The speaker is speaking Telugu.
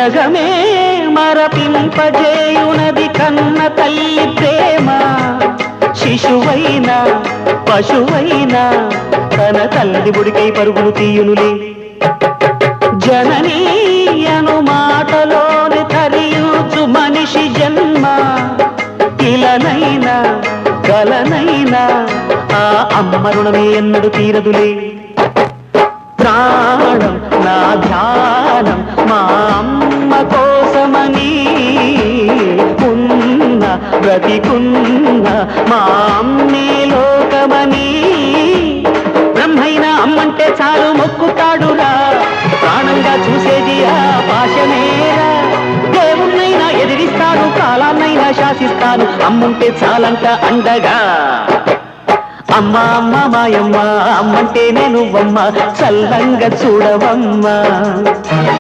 జగమే మరపింపజేయునది కన్న తల్లి ప్రేమ. శిశువైనా పశువైనా తన తల్లి బుడికై పరుగులు తీయునులే. జననీ అను మాటలోని తరియుచు మనిషి జన్మ. ఇలనైనా కలనైనా ఆ అమ్మ రుణమే ఎన్నడు తీరదులే. ప్రాణం నా ధ్యానం మా అమ్మ కోసమని, ఉన్న బ్రతికున్న మా అమ్మే లోకమని. బ్రహ్మైనా అమ్మంటే చాలు మొక్కుతాడురా, ప్రాణంగా చూసేది ఆ పాశమేరా. దేవుణ్ణైనా ఎదిరిస్తాను, కాలాన్నైనా శాసిస్తాను, అమ్ముంటే చాలంట అండగా. అమ్మ అమ్మ మాయమ్మ, అమ్మంటేనే నువ్వమ్మ, చల్లంగా చూడవమ్మ.